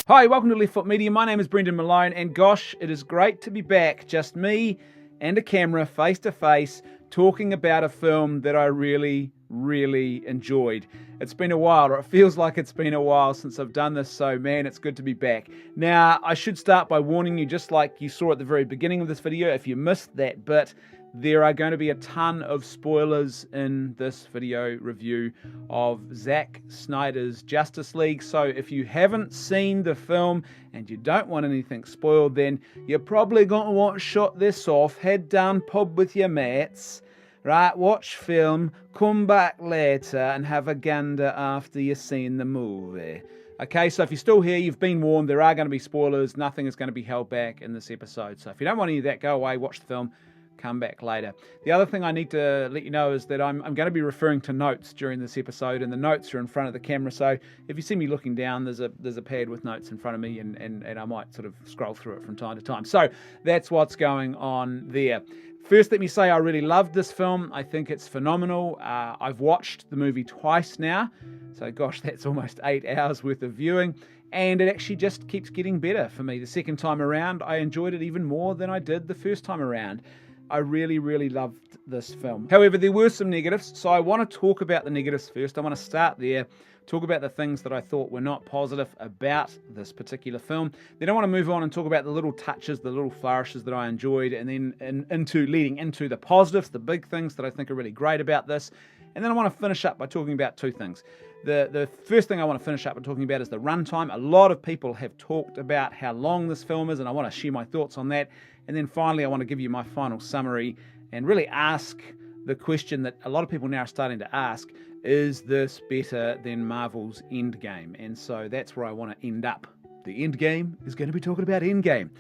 Hi, welcome to Left Foot Media. My name is Brendan Malone, and gosh, it is great to be back. Just me and a camera, face to face, talking about a film that I really enjoyed. It's been a while, or it feels like it's been a while since I've done this, so man, it's good to be back. Now, I should start by warning you, just like you saw at the very beginning of this video, if you missed that bit, there are going to be a ton of spoilers in this video review of Zack Snyder's Justice League. So if you haven't seen the film and you don't want anything spoiled, then you're probably going to want to shut this off, head down pub with your mates, right, watch film, come back later and have a gander after you've seen the movie. Okay, so if you're still here, you've been warned, there are going to be spoilers, nothing is going to be held back in this episode. So if you don't want any of that, go away, watch the film, come back later. The other thing I need to let you know is that I'm going to be referring to notes during this episode, and the notes are in front of the camera, so if you see me looking down, there's a pad with notes in front of me, and I might sort of scroll through it from time to time. So that's what's going on there. First, let me say I really loved this film. I think it's phenomenal. I've watched the movie twice now, so gosh, that's almost 8 hours worth of viewing, and it actually just keeps getting better for me. The second time around, I enjoyed it even more than I did the first time around. I really loved this film. However, there were some negatives, so I want to talk about the negatives first. I want to start there, talk about the things that I thought were not positive about this particular film. Then I want to move on and talk about the little touches, the little flourishes that I enjoyed, and then leading into the positives, the big things that I think are really great about this. And then I want to finish up by talking about two things. The first thing I want to finish up by talking about is the runtime. A lot of people have talked about how long this film is, and I want to share my thoughts on that. And then finally, I want to give you my final summary and really ask the question that a lot of people now are starting to ask: is this better than Marvel's Endgame? And so that's where I want to end up. The Endgame is going to be talking about Endgame.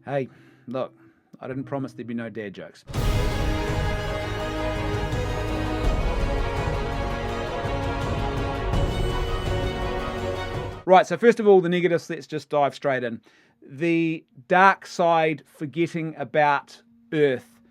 Hey, look, I didn't promise there'd be no dad jokes. Right, so first of all, the negatives, let's just dive straight in. The dark side forgetting about Earth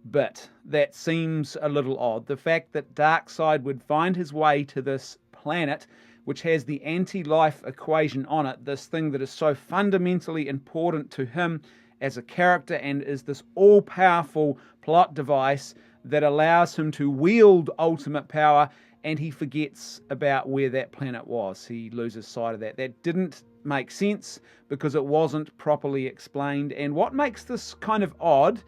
bit, that seems a little odd. The fact that Darkseid would find his way to this planet, which has the anti-life equation on it, this thing that is so fundamentally important to him as a character and is this all-powerful plot device that allows him to wield ultimate power, and he forgets about where that planet was. He loses sight of that. That didn't make sense because it wasn't properly explained. And what makes this kind of odd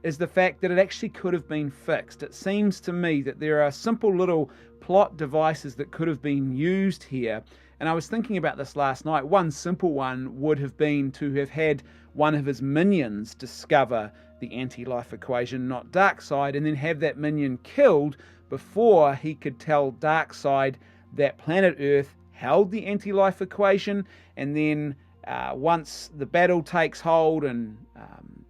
is the fact that it actually could have been fixed. It seems to me that there are simple little plot devices that could have been used here. And I was thinking about this last night. One simple one would have been to have had one of his minions discover the anti-life equation, not Darkseid, and then have that minion killed before he could tell Darkseid that planet Earth held the anti-life equation. And then once the battle takes hold and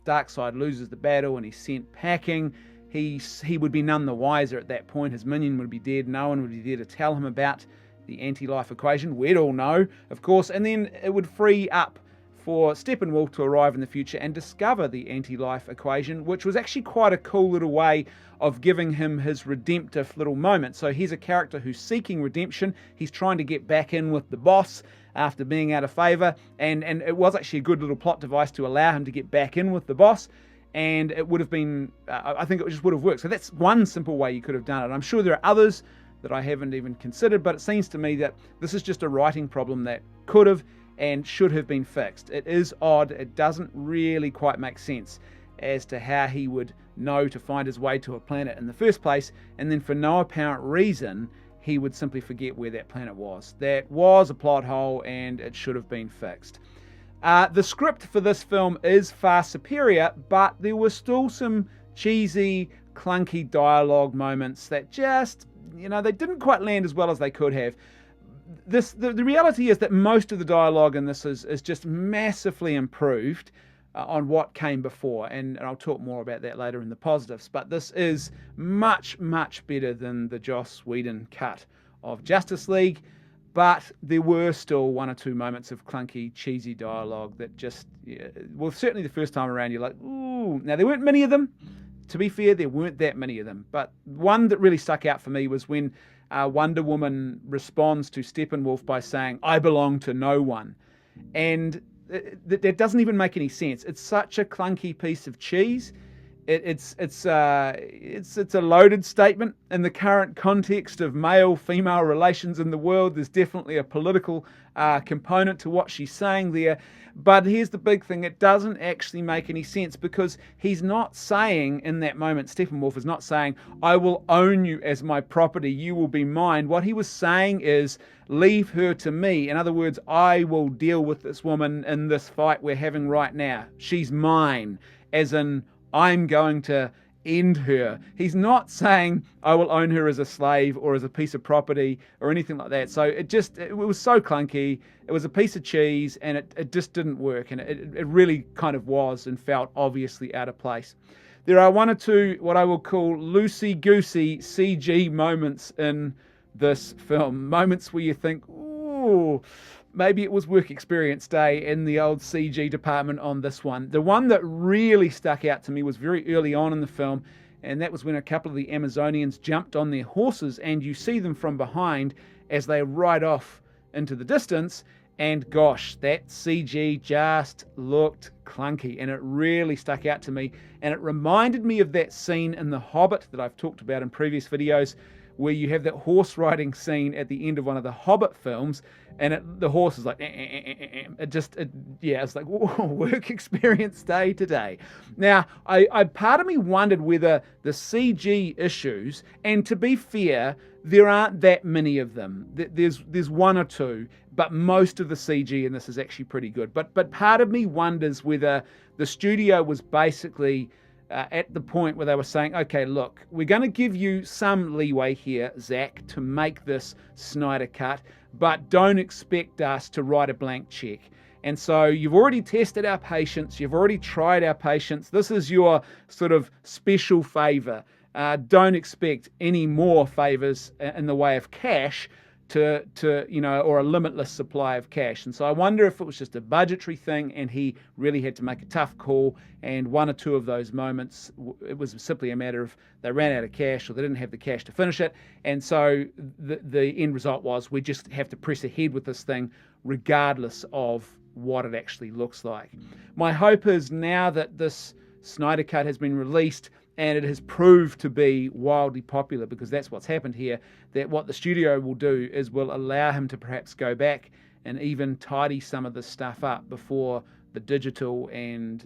Darkseid loses the battle and he's sent packing, he would be none the wiser at that point. His minion would be dead. No one would be there to tell him about the anti-life equation. We'd all know, of course. And then it would free up for Steppenwolf to arrive in the future and discover the anti-life equation, which was actually quite a cool little way of giving him his redemptive little moment. So he's a character who's seeking redemption. He's trying to get back in with the boss after being out of favor, and it was actually a good little plot device to allow him to get back in with the boss, and it would have been, I think it just would have worked. So that's one simple way you could have done it. I'm sure there are others that I haven't even considered, but it seems to me that this is just a writing problem that could have and should have been fixed. It is odd. It doesn't really quite make sense as to how he would know to find his way to a planet in the first place, and then for no apparent reason he would simply forget where that planet was. That was a plot hole and it should have been fixed. The script for this film is far superior, but there were still some cheesy, clunky dialogue moments that just, they didn't quite land as well as they could have. The reality is that most of the dialogue in this is just massively improved on what came before, and I'll talk more about that later in the positives, but this is much better than the Joss Whedon cut of Justice League, but there were still one or two moments of clunky, cheesy dialogue that just, certainly the first time around you're like, ooh. Now there weren't many of them, to be fair, there weren't that many of them, but one that really stuck out for me was when Wonder Woman responds to Steppenwolf by saying, "I belong to no one." And that doesn't even make any sense. It's such a clunky piece of cheese. It's a loaded statement in the current context of male-female relations in the world. There's definitely a political component to what she's saying there. But here's the big thing. It doesn't actually make any sense, because he's not saying in that moment, Steppenwolf is not saying, I will own you as my property, you will be mine. What he was saying is, leave her to me. In other words, I will deal with this woman in this fight we're having right now. She's mine, as in, I'm going to end her. He's not saying I will own her as a slave or as a piece of property or anything like that. So it was so clunky. It was a piece of cheese, and it just didn't work. And it really kind of was and felt obviously out of place. There are one or two what I will call loosey-goosey CG moments in this film. Moments where you think, ooh, maybe it was work experience day in the old CG department on this one. The one that really stuck out to me was very early on in the film, and that was when a couple of the Amazonians jumped on their horses, and you see them from behind as they ride off into the distance, and gosh, that CG just looked clunky, and it really stuck out to me. And it reminded me of that scene in The Hobbit that I've talked about in previous videos, where you have that horse riding scene at the end of one of the Hobbit films, and the horse is like, it's like, whoa, work experience day today. Now, I part of me wondered whether the CG issues, and to be fair, there aren't that many of them. There's one or two, but most of the CG in this is actually pretty good. But part of me wonders whether the studio was basically at the point where they were saying, okay, look, we're going to give you some leeway here, Zack, to make this Snyder Cut, but don't expect us to write a blank check. And so you've already tested our patience, you've already tried our patience, this is your sort of special favor. Don't expect any more favors in the way of cash to or a limitless supply of cash. And so I wonder if it was just a budgetary thing and he really had to make a tough call, and one or two of those moments, it was simply a matter of they ran out of cash or they didn't have the cash to finish it. And so the end result was we just have to press ahead with this thing regardless of what it actually looks like. My hope is now that this Snyder Cut has been released and it has proved to be wildly popular, because that's what's happened here, that what the studio will do is will allow him to perhaps go back and even tidy some of this stuff before the digital and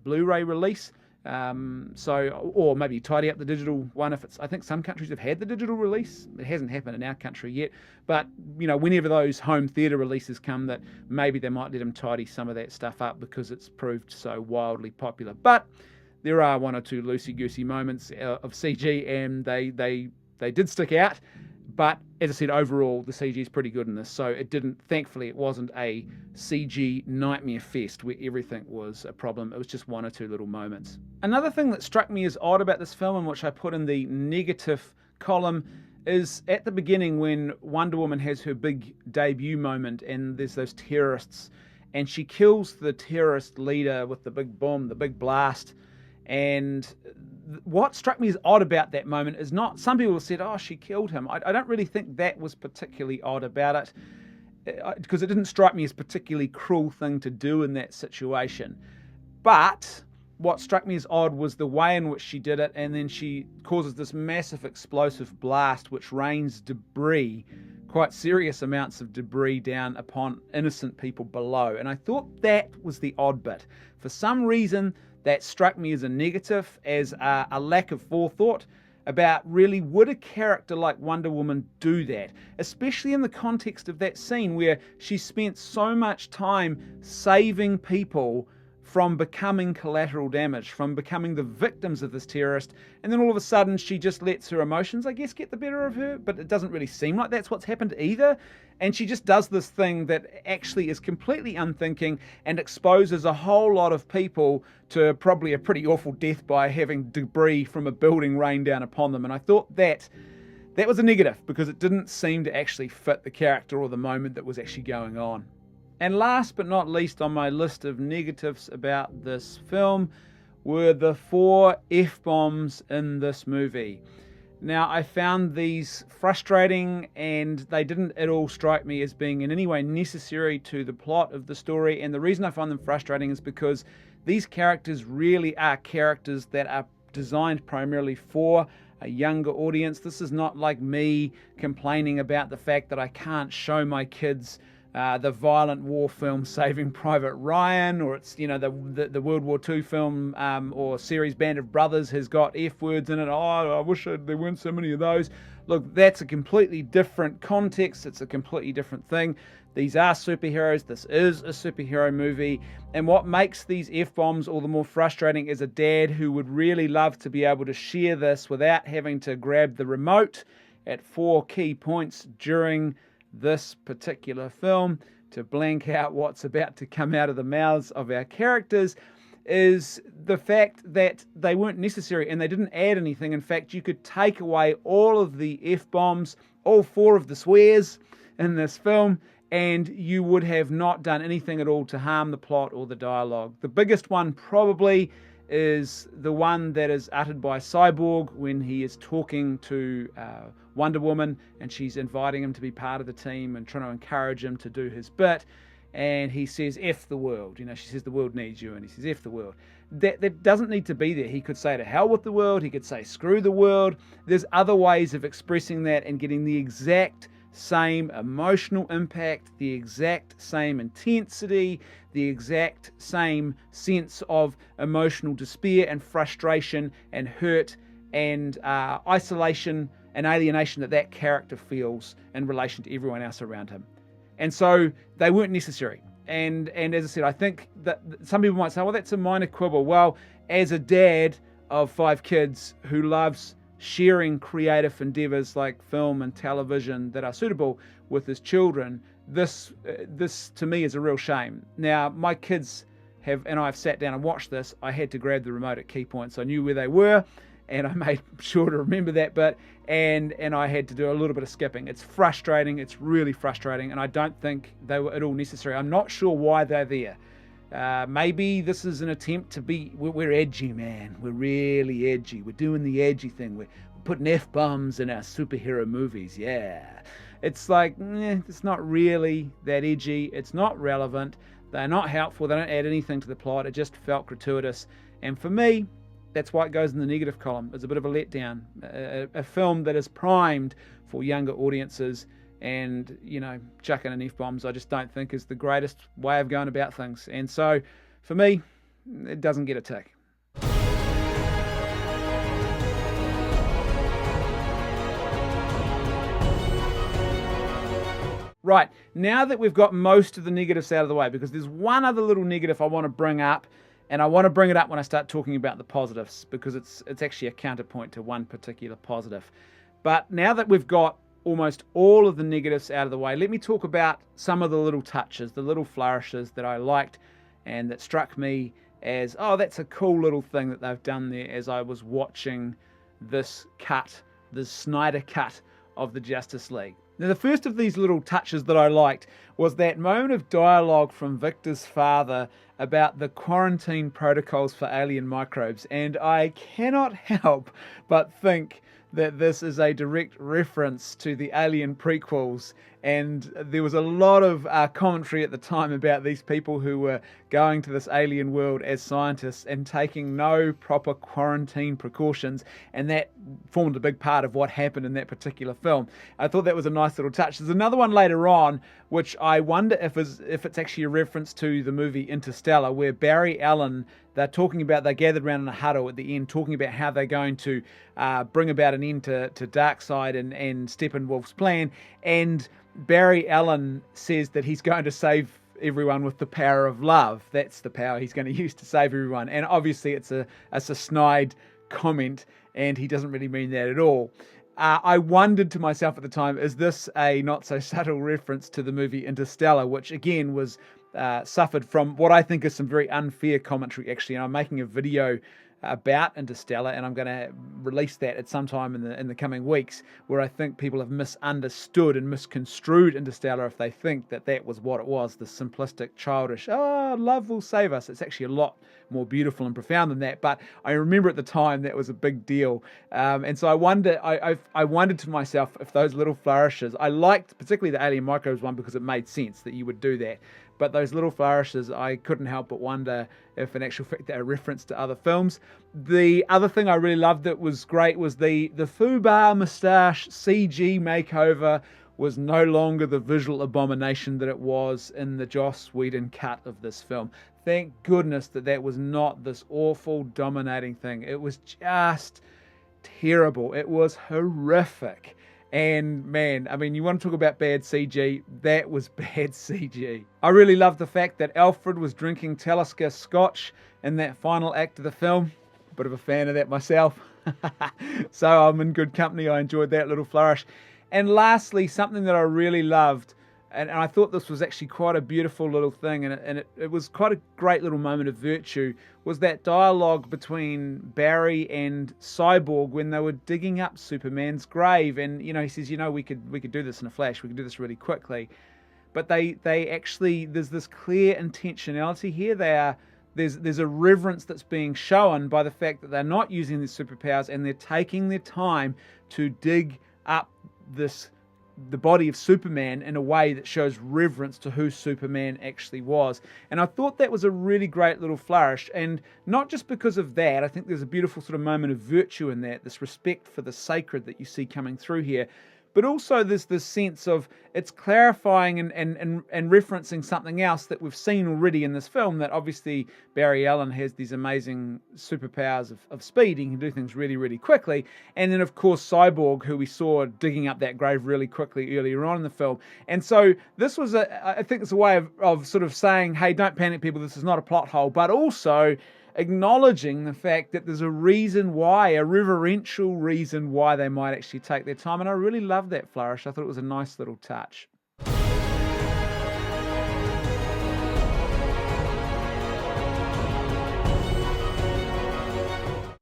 Blu-ray release. Or maybe tidy up the digital one if it's, I think some countries have had the digital release. It hasn't happened in our country yet. But, whenever those home theatre releases come, that maybe they might let him tidy some of that stuff up because it's proved so wildly popular. But there are one or two loosey-goosey moments of CG, and they did stick out. But as I said, overall, the CG is pretty good in this. So thankfully, it wasn't a CG nightmare fest where everything was a problem. It was just one or two little moments. Another thing that struck me as odd about this film, and which I put in the negative column, is at the beginning when Wonder Woman has her big debut moment and there's those terrorists, and she kills the terrorist leader with the big boom, the big blast. And what struck me as odd about that moment is not, some people have said, oh, she killed him. I don't really think that was particularly odd about it, because it didn't strike me as a particularly cruel thing to do in that situation. But what struck me as odd was the way in which she did it, and then she causes this massive explosive blast which rains debris, quite serious amounts of debris, down upon innocent people below. And I thought that was the odd bit. For some reason, that struck me as a negative, as a lack of forethought about really, would a character like Wonder Woman do that? Especially in the context of that scene where she spent so much time saving people from becoming collateral damage, from becoming the victims of this terrorist, and then all of a sudden she just lets her emotions, I guess, get the better of her, but it doesn't really seem like that's what's happened either. And she just does this thing that actually is completely unthinking and exposes a whole lot of people to probably a pretty awful death by having debris from a building rain down upon them. And I thought that was a negative, because it didn't seem to actually fit the character or the moment that was actually going on. And last but not least on my list of negatives about this film were the 4 F-bombs in this movie. Now, I found these frustrating, and they didn't at all strike me as being in any way necessary to the plot of the story. And the reason I find them frustrating is because these characters really are characters that are designed primarily for a younger audience. This is not like me complaining about the fact that I can't show my kids the violent war film Saving Private Ryan, or it's, the World War II film or series Band of Brothers has got F words in it. Oh, I wish there weren't so many of those. Look, that's a completely different context. It's a completely different thing. These are superheroes. This is a superhero movie. And what makes these F-bombs all the more frustrating is a dad who would really love to be able to share this without having to grab the remote at 4 key points during this particular film to blank out what's about to come out of the mouths of our characters, is the fact that they weren't necessary and they didn't add anything. In fact, you could take away all of the F-bombs, all 4 of the swears in this film, and you would have not done anything at all to harm the plot or the dialogue. The biggest one probably is the one that is uttered by Cyborg when he is talking to Wonder Woman, and she's inviting him to be part of the team and trying to encourage him to do his bit. And he says, F the world. She says the world needs you, and he says, F the world. That doesn't need to be there. He could say to hell with the world. He could say screw the world. There's other ways of expressing that and getting the exact same emotional impact, the exact same intensity, the exact same sense of emotional despair and frustration and hurt and isolation and alienation that character feels in relation to everyone else around him. And so they weren't necessary. And as I said, I think that some people might say, well, that's a minor quibble. Well, as a dad of 5 kids who loves sharing creative endeavors like film and television that are suitable with his children, this to me is a real shame. Now, my kids and I have sat down and watched this. I had to grab the remote at key points. I knew where they were, and I made sure to remember that bit, and I had to do a little bit of skipping. It's frustrating. It's really frustrating, and I don't think they were at all necessary. I'm not sure why they're there. Maybe this is an attempt to be, we're edgy, man. We're really edgy. We're doing the edgy thing. We're putting F-bombs in our superhero movies. Yeah. It's like, it's not really that edgy. It's not relevant. They're not helpful. They don't add anything to the plot. It just felt gratuitous. And for me, that's why it goes in the negative column. It's a bit of a letdown. A film that is primed for younger audiences, and chucking in F-bombs I just don't think is the greatest way of going about things. And so for me, it doesn't get a tick. Right, now that we've got most of the negatives out of the way, because there's one other little negative I want to bring up, and I want to bring it up when I start talking about the positives, because it's actually a counterpoint to one particular positive. But now that we've got almost all of the negatives out of the way, let me talk about some of the little touches, the little flourishes that I liked and that struck me as, oh, that's a cool little thing that they've done there as I was watching this cut, this Snyder cut of the Justice League. Now, the first of these little touches that I liked was that moment of dialogue from Victor's father about the quarantine protocols for alien microbes. And I cannot help but think that this is a direct reference to the Alien prequels, and there was a lot of commentary at the time about these people who were going to this alien world as scientists and taking no proper quarantine precautions, and that formed a big part of what happened in that particular film. I thought that was a nice little touch. There's another one later on, which I wonder if it's actually a reference to the movie Interstellar, where Barry Allen, they're gathered around in a huddle at the end, talking about how they're going to bring about an end to Darkseid and Steppenwolf's plan. And Barry Allen says that he's going to save everyone with the power of love. That's the power he's going to use to save everyone. And obviously it's a snide comment, and he doesn't really mean that at all. I wondered to myself at the time, is this a not so subtle reference to the movie Interstellar, which again was suffered from what I think is some very unfair commentary, actually. And I'm making a video about Interstellar, and I'm going to release that at some time in the coming weeks, where I think people have misunderstood and misconstrued Interstellar if they think that that was what it was, the simplistic, childish, love will save us. It's actually a lot more beautiful and profound than that. But I remember at the time that was a big deal, and so I wondered to myself if those little flourishes, I liked particularly the alien microbes one because it made sense that you would do that. But those little flourishes, I couldn't help but wonder if in actual fact they're a reference to other films. The other thing I really loved that was great was the Fubar moustache CG makeover was no longer the visual abomination that it was in the Joss Whedon cut of this film. Thank goodness that was not this awful dominating thing. It was just terrible. It was horrific. And man, I mean, you want to talk about bad CG, that was bad CG. I really love the fact that Alfred was drinking Talisker Scotch in that final act of the film. A bit of a fan of that myself. So I'm in good company. I enjoyed that little flourish. And lastly, something that I really loved, and I thought this was actually quite a beautiful little thing, and it was quite a great little moment of virtue, was that dialogue between Barry and Cyborg when they were digging up Superman's grave. And, he says, we could do this in a flash, we could do this really quickly. But they actually, there's this clear intentionality here. There's a reverence that's being shown by the fact that they're not using their superpowers and they're taking their time to dig up the body of Superman in a way that shows reverence to who Superman actually was. And I thought that was a really great little flourish, and not just because of that. I think there's a beautiful sort of moment of virtue in that, this respect for the sacred that you see coming through here. But also there's this sense of it's clarifying and referencing something else that we've seen already in this film, that obviously Barry Allen has these amazing superpowers of speed. He can do things really, really quickly. And then, of course, Cyborg, who we saw digging up that grave really quickly earlier on in the film. And so this was, I think it's a way of sort of saying, hey, don't panic, people, this is not a plot hole, but also acknowledging the fact that there's a reason why, a reverential reason why they might actually take their time. And I really loved that flourish. I thought it was a nice little touch.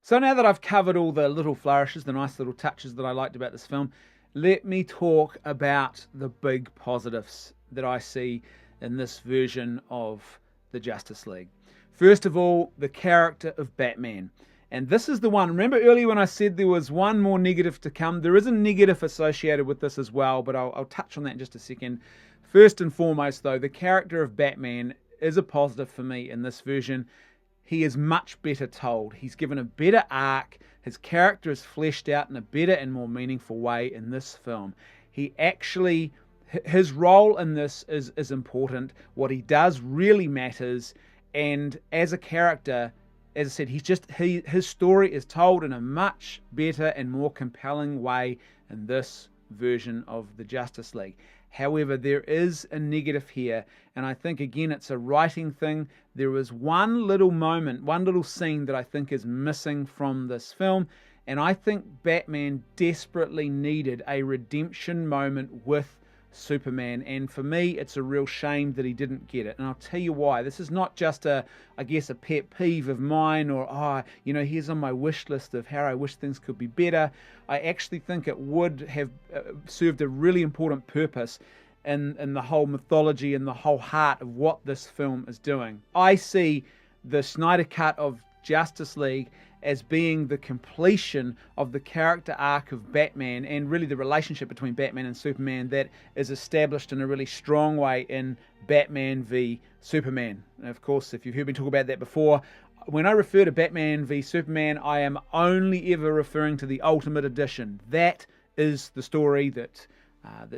So now that I've covered all the little flourishes, the nice little touches that I liked about this film, let me talk about the big positives that I see in this version of the Justice League. First of all, the character of Batman. And this is the one. Remember earlier when I said there was one more negative to come? There is a negative associated with this as well, but I'll touch on that in just a second. First and foremost, though, the character of Batman is a positive for me in this version. He is much better told. He's given a better arc. His character is fleshed out in a better and more meaningful way in this film. His role in this is important. What he does really matters. And as a character, as I said, his story is told in a much better and more compelling way in this version of the Justice League. However, there is a negative here, and I think, again, it's a writing thing. There is one little moment, one little scene that I think is missing from this film, and I think Batman desperately needed a redemption moment with Superman, and for me it's a real shame that he didn't get it, and I'll tell you why. This is not just a pet peeve of mine, or here's on my wish list of how I wish things could be better. I actually think it would have served a really important purpose in the whole mythology and the whole heart of what this film is doing. I see the Snyder Cut of Justice League as being the completion of the character arc of Batman, and really the relationship between Batman and Superman that is established in a really strong way in Batman v Superman. And of course, if you've heard me talk about that before, when I refer to Batman v Superman, I am only ever referring to the Ultimate Edition. That is the story that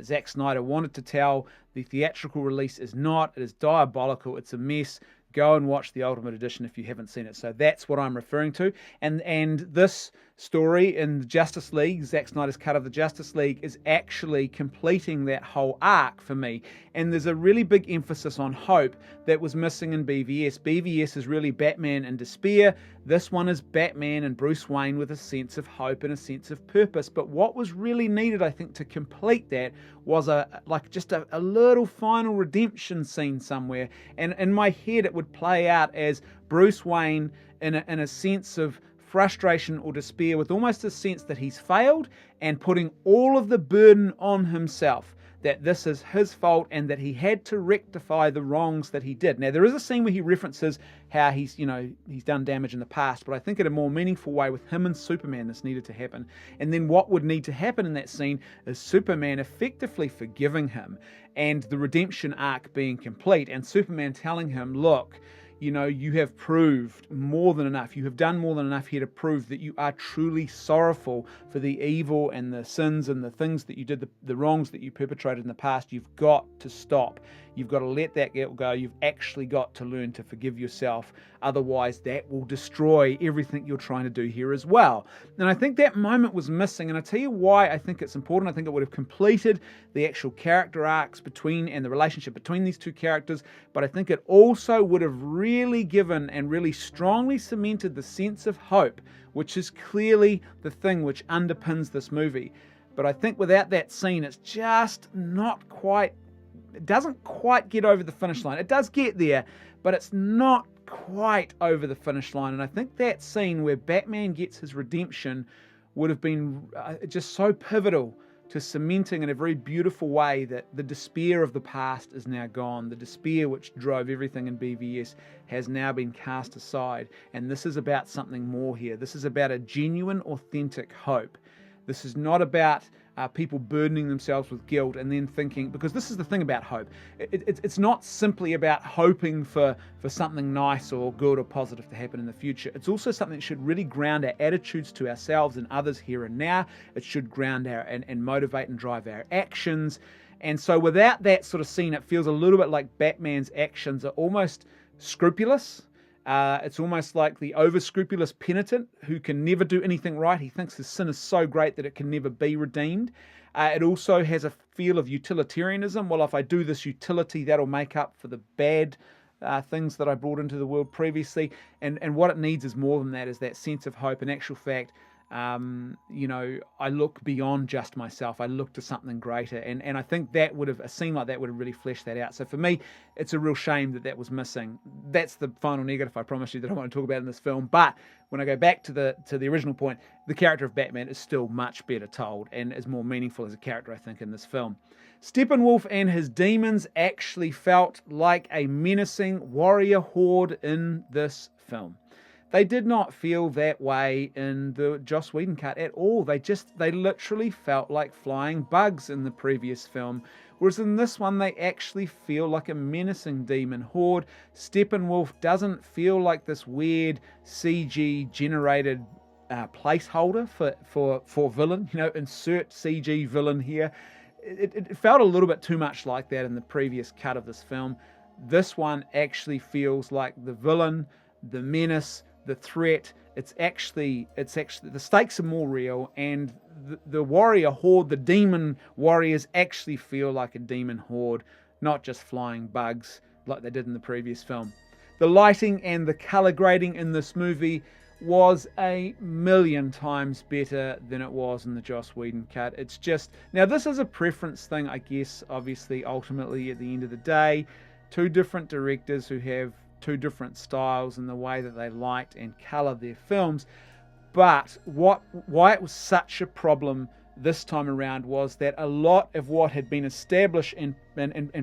Zack Snyder wanted to tell. The theatrical release is not. It is diabolical. It's a mess. Go and watch the Ultimate Edition if you haven't seen it. So that's what I'm referring to. And this story in the Justice League, Zack Snyder's cut of the Justice League, is actually completing that whole arc for me. And there's a really big emphasis on hope that was missing in BVS. BVS is really Batman in despair. This one is Batman and Bruce Wayne with a sense of hope and a sense of purpose. But what was really needed, I think, to complete that was just a little final redemption scene somewhere. And in my head, it would play out as Bruce Wayne in a sense of frustration or despair, with almost a sense that he's failed and putting all of the burden on himself, that this is his fault and that he had to rectify the wrongs that he did. Now, there is a scene where he references how he's done damage in the past, but I think in a more meaningful way with him and Superman this needed to happen. And then what would need to happen in that scene is Superman effectively forgiving him and the redemption arc being complete, and Superman telling him, look, you have proved more than enough. You have done more than enough here to prove that you are truly sorrowful for the evil and the sins and the things that you did, the wrongs that you perpetrated in the past. You've got to stop. You've got to let that guilt go. You've actually got to learn to forgive yourself. Otherwise, that will destroy everything you're trying to do here as well. And I think that moment was missing. And I'll tell you why I think it's important. I think it would have completed the actual character arcs and the relationship between these two characters. But I think it also would have really given and really strongly cemented the sense of hope, which is clearly the thing which underpins this movie. But I think without that scene, it's just not quite, it doesn't quite get over the finish line. It does get there, but it's not quite over the finish line. And I think that scene where Batman gets his redemption would have been just so pivotal to cementing in a very beautiful way that the despair of the past is now gone. The despair which drove everything in BVS has now been cast aside. And this is about something more here. This is about a genuine, authentic hope. This is not about people burdening themselves with guilt and then thinking, because this is the thing about hope. It's not simply about hoping for something nice or good or positive to happen in the future. It's also something that should really ground our attitudes to ourselves and others here and now. It should ground and motivate and drive our actions. And so without that sort of scene, it feels a little bit like Batman's actions are almost scrupulous. It's almost like the over-scrupulous penitent who can never do anything right. He thinks his sin is so great that it can never be redeemed. It also has a feel of utilitarianism. Well, if I do this utility, that'll make up for the bad things that I brought into the world previously. And what it needs is more than that, is that sense of hope. In actual fact, I look beyond just myself. I look to something greater. And I think a scene like that would have really fleshed that out. So for me, it's a real shame that was missing. That's the final negative, I promise you, that I want to talk about in this film. But when I go back to the original point, the character of Batman is still much better told and is more meaningful as a character, I think, in this film. Steppenwolf and his demons actually felt like a menacing warrior horde in this film. They did not feel that way in the Joss Whedon cut at all. They literally felt like flying bugs in the previous film. Whereas in this one, they actually feel like a menacing demon horde. Steppenwolf doesn't feel like this weird CG generated placeholder for villain. Insert CG villain here. It felt a little bit too much like that in the previous cut of this film. This one actually feels like the villain, the menace, the threat. It's actually the stakes are more real, and the warrior horde, the demon warriors, actually feel like a demon horde, not just flying bugs like they did in the previous film. The lighting and the color grading in this movie was a million times better than it was in the Joss Whedon cut. It's just, now this is a preference thing, I guess, obviously, ultimately at the end of the day. Two different directors who have two different styles in the way that they light and color their films. But why it was such a problem this time around was that a lot of what had been established and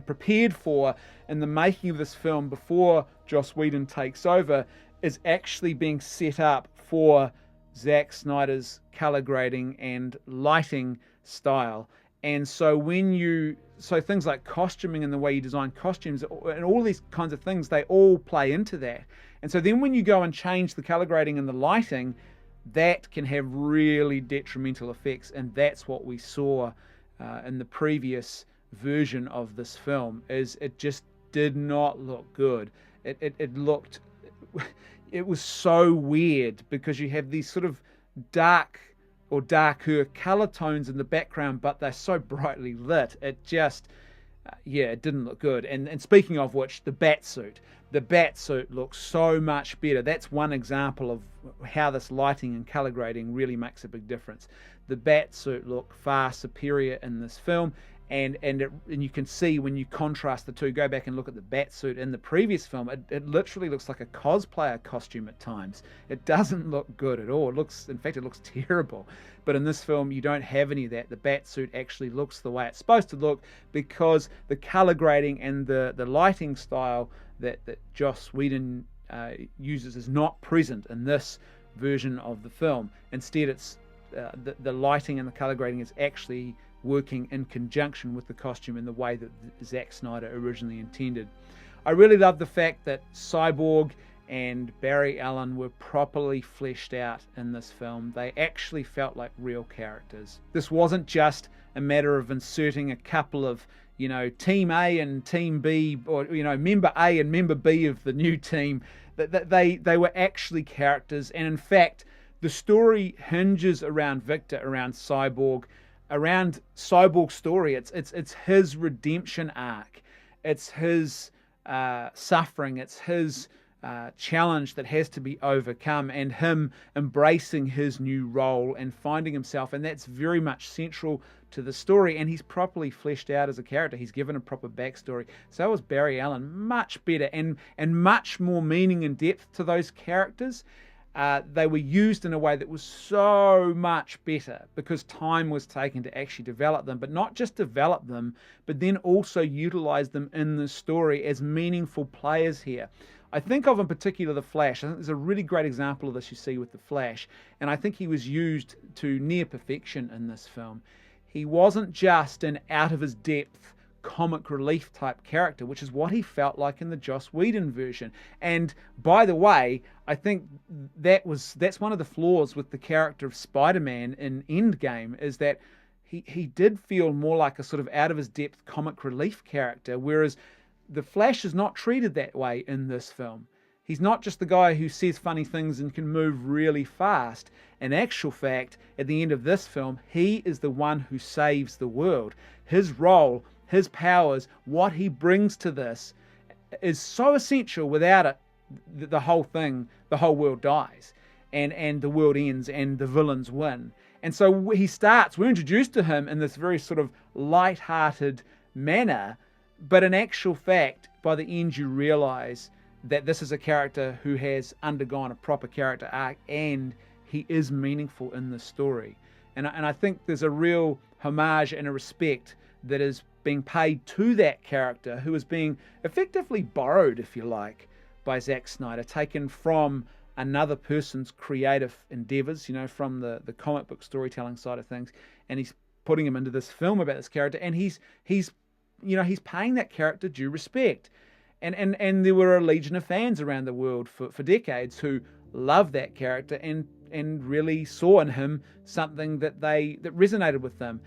prepared for in the making of this film before Joss Whedon takes over is actually being set up for Zack Snyder's color grading and lighting style. And so things like costuming and the way you design costumes and all these kinds of things, they all play into that. And so then when you go and change the color grading and the lighting, that can have really detrimental effects. And that's what we saw in the previous version of this film, is it just did not look good. It was so weird because you have these sort of dark or darker color tones in the background, but they're so brightly lit. It just, it didn't look good. And speaking of which, the Batsuit looks so much better. That's one example of how this lighting and color grading really makes a big difference. The Batsuit look far superior in this film, And you can see when you contrast the two, go back and look at the Batsuit in the previous film, it literally looks like a cosplayer costume at times. It doesn't look good at all. In fact, it looks terrible. But in this film, you don't have any of that. The Batsuit actually looks the way it's supposed to look, because the color grading and the lighting style that Joss Whedon uses is not present in this version of the film. Instead, it's the lighting and the color grading is actually working in conjunction with the costume in the way that Zack Snyder originally intended. I really love the fact that Cyborg and Barry Allen were properly fleshed out in this film. They actually felt like real characters. This wasn't just a matter of inserting a couple of, Team A and Team B, or, member A and member B of the new team. That they were actually characters. And in fact, the story hinges around Victor, around Cyborg, around Cyborg's story. It's his redemption arc. It's his suffering. It's his challenge that has to be overcome, and him embracing his new role and finding himself. And that's very much central to the story. And he's properly fleshed out as a character. He's given a proper backstory. So was Barry Allen. Much better and much more meaning and depth to those characters. They were used in a way that was so much better because time was taken to actually develop them, but not just develop them, but then also utilize them in the story as meaningful players here. I think of in particular the Flash. I think there's a really great example of this you see with the Flash, and I think he was used to near perfection in this film. He wasn't just an out of his depth comic relief type character, which is what he felt like in the Joss Whedon version. And by the way, I think that's one of the flaws with the character of Spider-Man in Endgame, is that he did feel more like a sort of out of his depth comic relief character, whereas the Flash is not treated that way in this film. He's not just the guy who says funny things and can move really fast. In actual fact, at the end of this film, he is the one who saves the world. His role, his powers, what he brings to this is so essential. Without it, the whole world dies, and the world ends and the villains win. And so we're introduced to him in this very sort of light-hearted manner, but in actual fact, by the end you realize that this is a character who has undergone a proper character arc, and he is meaningful in the story. And I think there's a real homage and a respect that is being paid to that character, who is being effectively borrowed, if you like, by Zack Snyder, taken from another person's creative endeavors, from the comic book storytelling side of things, and he's putting him into this film about this character, and he's paying that character due respect. And there were a legion of fans around the world for decades who loved that character and really saw in him something that resonated with them.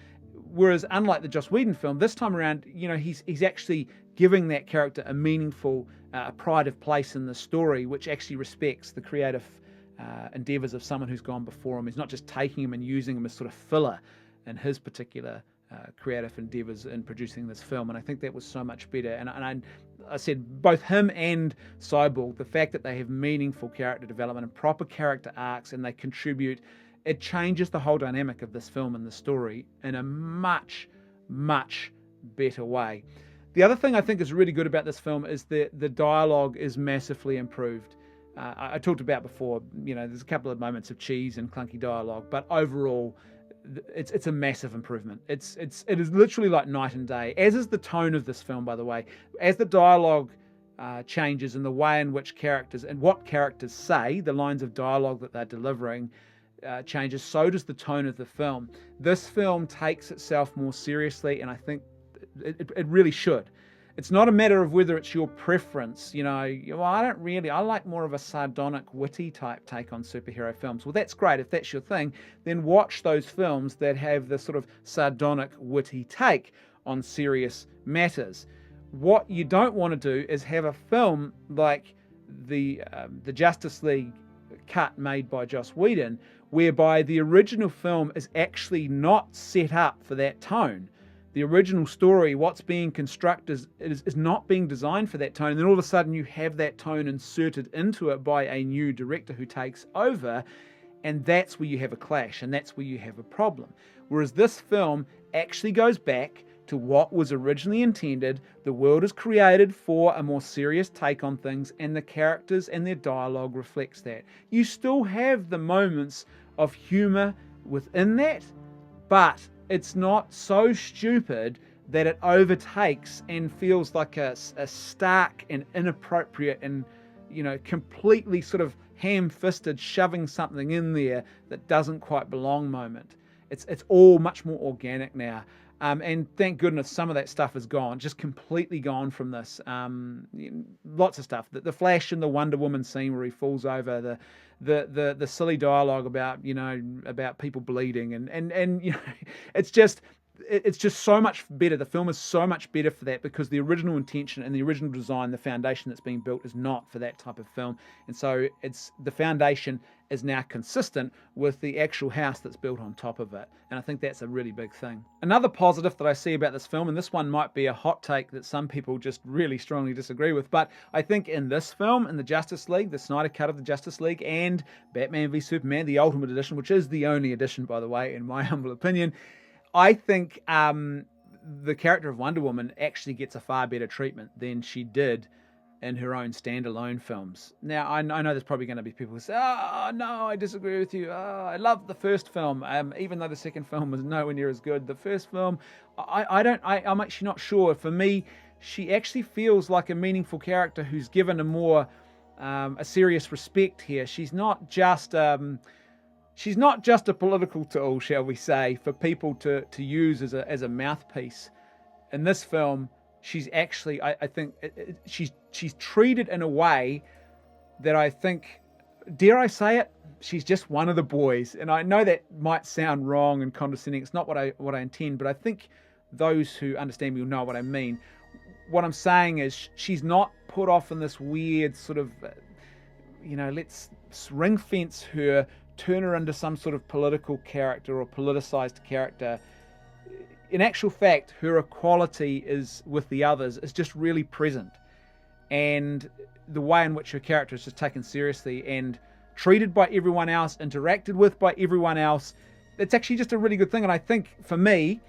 Whereas unlike the Joss Whedon film, this time around, he's actually giving that character a meaningful, pride of place in the story, which actually respects the creative endeavors of someone who's gone before him. He's not just taking him and using him as sort of filler in his particular creative endeavors in producing this film. And I think that was so much better. And I said both him and Cyborg, the fact that they have meaningful character development and proper character arcs, and they contribute, it changes the whole dynamic of this film and the story in a much, much better way. The other thing I think is really good about this film is that the dialogue is massively improved. I talked about before, there's a couple of moments of cheese and clunky dialogue, but overall, it's a massive improvement. It is literally like night and day, as is the tone of this film, by the way. As the dialogue changes and the way in which characters and what characters say, the lines of dialogue that they're delivering changes, so does the tone of the film. This film takes itself more seriously, and I think it really should. It's not a matter of whether it's your preference. I like more of a sardonic, witty type take on superhero films. Well, that's great. If that's your thing, then watch those films that have the sort of sardonic, witty take on serious matters. What you don't want to do is have a film like the Justice League cut made by Joss Whedon, whereby the original film is actually not set up for that tone. The original story, what's being constructed, is not being designed for that tone. And then all of a sudden you have that tone inserted into it by a new director who takes over. And that's where you have a clash, and that's where you have a problem. Whereas this film actually goes back to what was originally intended. The world is created for a more serious take on things, and the characters and their dialogue reflects that. You still have the moments of humor within that, but it's not so stupid that it overtakes and feels like a stark and inappropriate and, completely sort of ham-fisted shoving something in there that doesn't quite belong moment. It's all much more organic now. And thank goodness some of that stuff is gone, just completely gone from this. Lots of stuff. The Flash and the Wonder Woman scene where he falls over, the silly dialogue about people bleeding, and it's just so much better. The film is so much better for that, because the original intention and the original design, the foundation that's being built, is not for that type of film. And so the foundation is now consistent with the actual house that's built on top of it. And I think that's a really big thing. Another positive that I see about this film, and this one might be a hot take that some people just really strongly disagree with, but I think in this film, in the Justice League, the Snyder Cut of the Justice League, and Batman v Superman, the Ultimate Edition, which is the only edition, by the way, in my humble opinion, I think the character of Wonder Woman actually gets a far better treatment than she did in her own standalone films. Now, I know there's probably going to be people who say, oh, no, I disagree with you. Oh, I love the first film, even though the second film was nowhere near as good. The first film, I'm actually not sure. For me, she actually feels like a meaningful character who's given a more, a serious respect here. She's not just a political tool, shall we say, for people to use as a mouthpiece. In this film, she's actually, I think, she's treated in a way that I think, dare I say it, she's just one of the boys. And I know that might sound wrong and condescending. It's not what I intend, but I think those who understand me will know what I mean. What I'm saying is she's not put off in this weird sort of, let's ring fence her, turn her into some sort of political character or politicized character. In actual fact, her equality is with the others is just really present. And the way in which her character is just taken seriously and treated by everyone else, interacted with by everyone else, it's actually just a really good thing. And I think, for me,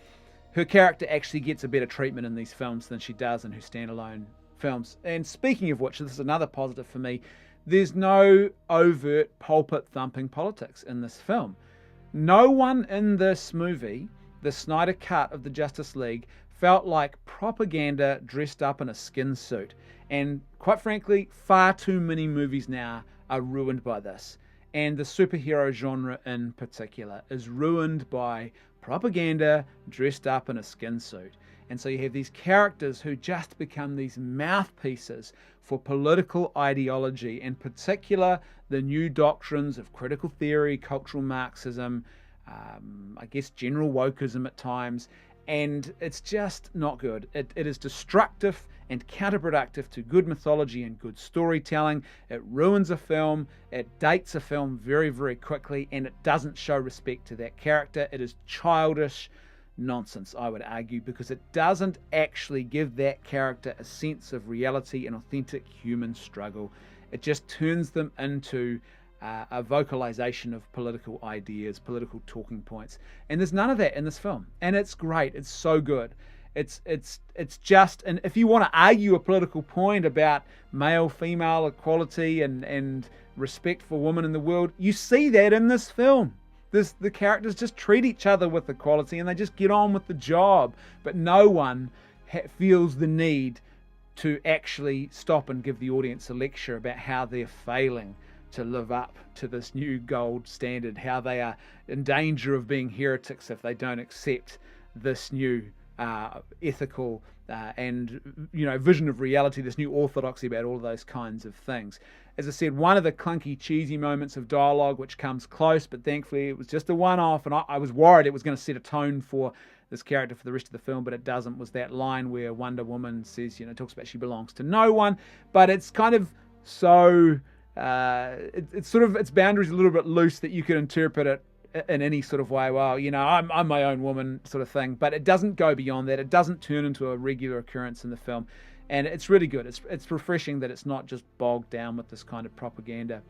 her character actually gets a better treatment in these films than she does in her standalone films. And speaking of which, this is another positive for me, there's no overt pulpit-thumping politics in this film. No one in this movie, the Snyder Cut of the Justice League, felt like propaganda dressed up in a skin suit. And quite frankly, far too many movies now are ruined by this. And the superhero genre in particular is ruined by propaganda dressed up in a skin suit. And so you have these characters who just become these mouthpieces for political ideology, in particular the new doctrines of critical theory, cultural Marxism, I guess general wokeism at times, and it's just not good. It is destructive and counterproductive to good mythology and good storytelling. It ruins a film, it dates a film very, very quickly, and it doesn't show respect to that character. It is childish nonsense, I would argue, because it doesn't actually give that character a sense of reality and authentic human struggle. It just turns them into a vocalization of political ideas, political talking points, and there's none of that in this film. And it's great. It's so good. It's just, and if you want to argue a political point about male-female equality and respect for women in the world, you see that in this film. The characters just treat each other with equality and they just get on with the job, but no one feels the need to actually stop and give the audience a lecture about how they're failing to live up to this new gold standard, how they are in danger of being heretics if they don't accept this new ethical and vision of reality, this new orthodoxy about all of those kinds of things. As I said, one of the clunky, cheesy moments of dialogue which comes close, but thankfully it was just a one-off, and I was worried it was going to set a tone for this character for the rest of the film, but it doesn't, was that line where Wonder Woman says, talks about she belongs to no one, but it's kind of so... it's sort of, its boundaries a little bit loose that you could interpret it in any sort of way. Well, I'm my own woman sort of thing, but it doesn't go beyond that. It doesn't turn into a regular occurrence in the film, and it's really good. It's refreshing that it's not just bogged down with this kind of propaganda.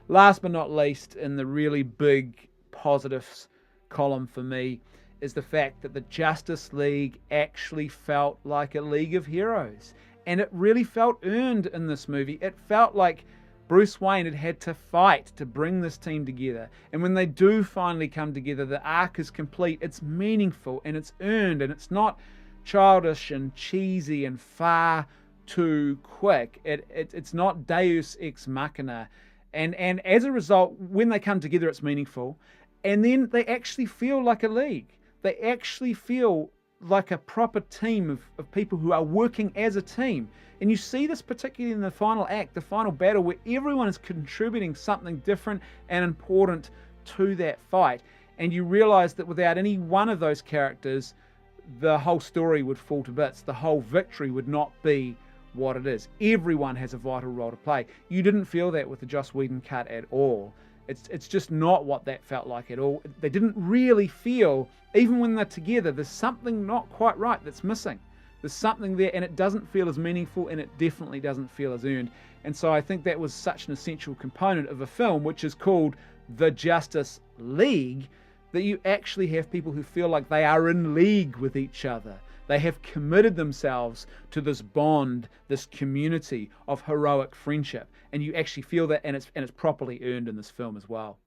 Last but not least, in the really big positives column for me, is the fact that the Justice League actually felt like a league of heroes. And it really felt earned in this movie. It felt like Bruce Wayne had to fight to bring this team together. And when they do finally come together, the arc is complete. It's meaningful and it's earned, and it's not childish and cheesy and far too quick. It's not Deus Ex Machina. And as a result, when they come together, it's meaningful. And then they actually feel like a league. They actually feel like a proper team of people who are working as a team. And you see this particularly in the final act, the final battle, where everyone is contributing something different and important to that fight. And you realize that without any one of those characters, the whole story would fall to bits. The whole victory would not be what it is. Everyone has a vital role to play. You didn't feel that with the Joss Whedon cut at all. It's just not what that felt like at all. They didn't really feel, even when they're together, there's something not quite right that's missing. There's something there, and it doesn't feel as meaningful, and it definitely doesn't feel as earned. And so I think that was such an essential component of a film, which is called The Justice League, that you actually have people who feel like they are in league with each other. They have committed themselves to this bond, this community of heroic friendship. And you actually feel that, and it's properly earned in this film as well.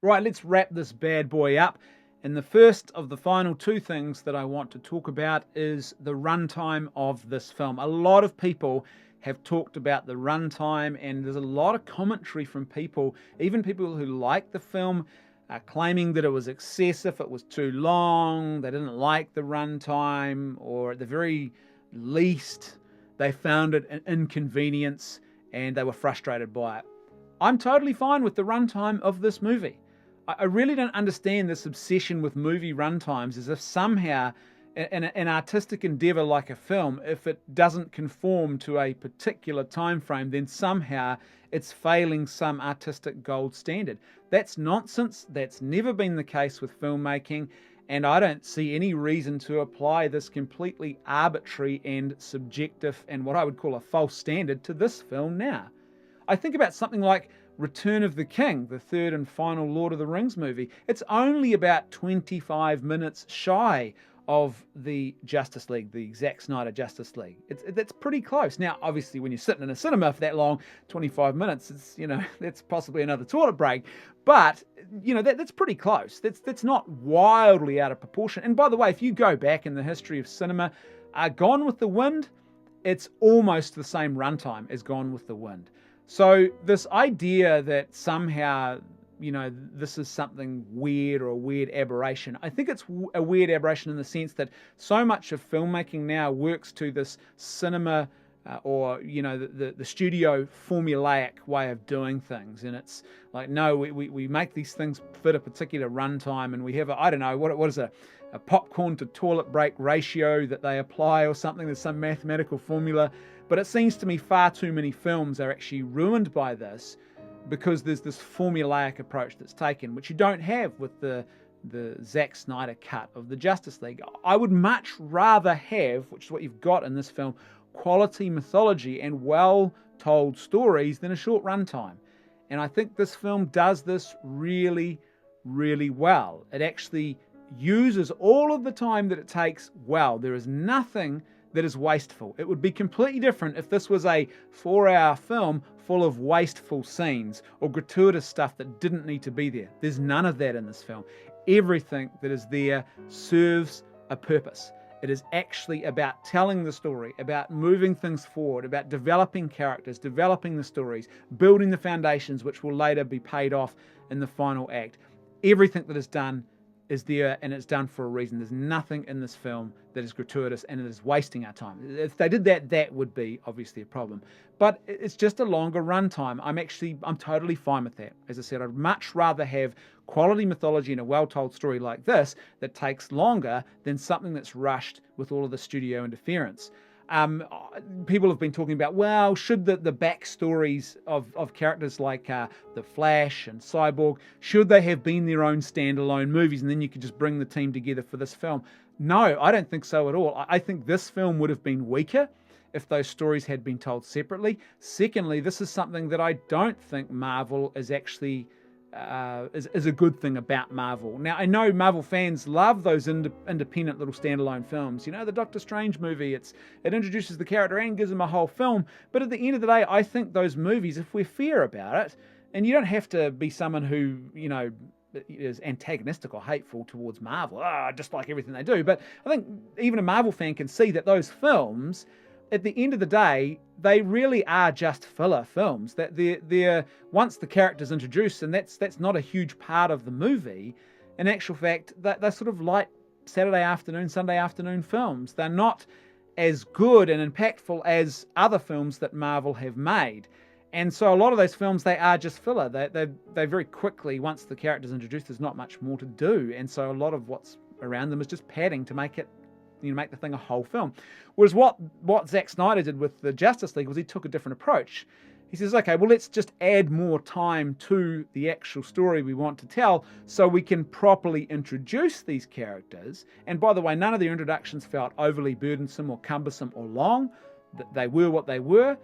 Right, let's wrap this bad boy up. And the first of the final two things that I want to talk about is the runtime of this film. A lot of people have talked about the runtime, and there's a lot of commentary from people, even people who like the film, claiming that it was excessive, it was too long, they didn't like the runtime, or at the very least, they found it an inconvenience and they were frustrated by it. I'm totally fine with the runtime of this movie. I really don't understand this obsession with movie runtimes, as if somehow an artistic endeavor like a film, if it doesn't conform to a particular time frame, then somehow it's failing some artistic gold standard. That's nonsense. That's never been the case with filmmaking, and I don't see any reason to apply this completely arbitrary and subjective and what I would call a false standard to this film now. I think about something like Return of the King, the third and final Lord of the Rings movie. It's only about 25 minutes shy of the Justice League, the Zack Snyder Justice League. That's pretty close. Now, obviously, when you're sitting in a cinema for that long, 25 minutes, it's, that's possibly another toilet break. But, that's pretty close. That's not wildly out of proportion. And by the way, if you go back in the history of cinema, Gone with the Wind, it's almost the same runtime as Gone with the Wind. So this idea that somehow this is something weird or a weird aberration. I think it's a weird aberration in the sense that so much of filmmaking now works to this cinema or the studio formulaic way of doing things, and it's like, no, we make these things fit a particular runtime, and we have what is a popcorn to toilet break ratio that they apply or something. There's some mathematical formula, but it seems to me far too many films are actually ruined by this, because there's this formulaic approach that's taken, which you don't have with the Zack Snyder cut of the Justice League. I would much rather have, which is what you've got in this film, quality mythology and well-told stories than a short runtime. And I think this film does this really, really well. It actually uses all of the time that it takes well. There is nothing that is wasteful. It would be completely different if this was a 4-hour film full of wasteful scenes or gratuitous stuff that didn't need to be there. There's none of that in this film. Everything that is there serves a purpose. It is actually about telling the story, about moving things forward, about developing characters, developing the stories, building the foundations which will later be paid off in the final act. Everything that is done is there, and it's done for a reason. There's nothing in this film that is gratuitous and it is wasting our time. If they did that, that would be obviously a problem. But it's just a longer runtime. I'm totally fine with that. As I said, I'd much rather have quality mythology and a well-told story like this that takes longer than something that's rushed with all of the studio interference. People have been talking about, well, should the backstories of characters like the Flash and Cyborg, should they have been their own standalone movies and then you could just bring the team together for this film? No, I don't think so at all. I think this film would have been weaker if those stories had been told separately. Secondly, this is something that I don't think Marvel is actually is a good thing about Marvel. Now, I know Marvel fans love those independent little standalone films. You know, the Doctor Strange movie, it introduces the character and gives them a whole film. But at the end of the day, I think those movies, if we're fair about it, and you don't have to be someone who, you know, is antagonistic or hateful towards Marvel, I dislike everything they do. But I think even a Marvel fan can see that those films, at the end of the day, they really are just filler films. That they're once the character's introduced, and that's not a huge part of the movie. In actual fact, they're sort of light Saturday afternoon, Sunday afternoon films. They're not as good and impactful as other films that Marvel have made. And so a lot of those films, they are just filler. They very quickly, once the character's introduced, there's not much more to do. And so a lot of what's around them is just padding to make it, you know, make the thing a whole film. Whereas what Zack Snyder did with the Justice League was he took a different approach. He says, okay, well, let's just add more time to the actual story we want to tell so we can properly introduce these characters. And by the way, none of their introductions felt overly burdensome or cumbersome or long. They were what they were.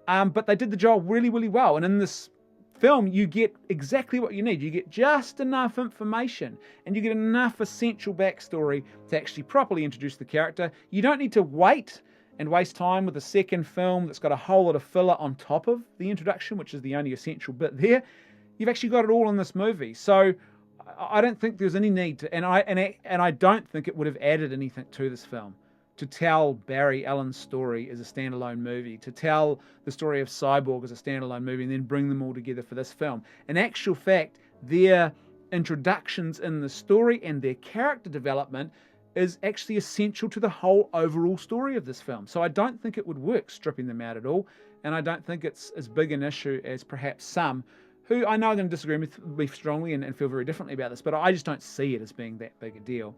But they did the job really, really well. And in this film, you get exactly what you need. You get just enough information and you get enough essential backstory to actually properly introduce the character. You don't need to wait and waste time with a second film that's got a whole lot of filler on top of the introduction, which is the only essential bit there. You've actually got it all in this movie. So I don't think there's any need to, and I don't think it would have added anything to this film to tell Barry Allen's story as a standalone movie, to tell the story of Cyborg as a standalone movie, and then bring them all together for this film. In actual fact, their introductions in the story and their character development is actually essential to the whole overall story of this film. So I don't think it would work stripping them out at all, and I don't think it's as big an issue as perhaps some who I know are going to disagree with me strongly and feel very differently about this, but I just don't see it as being that big a deal.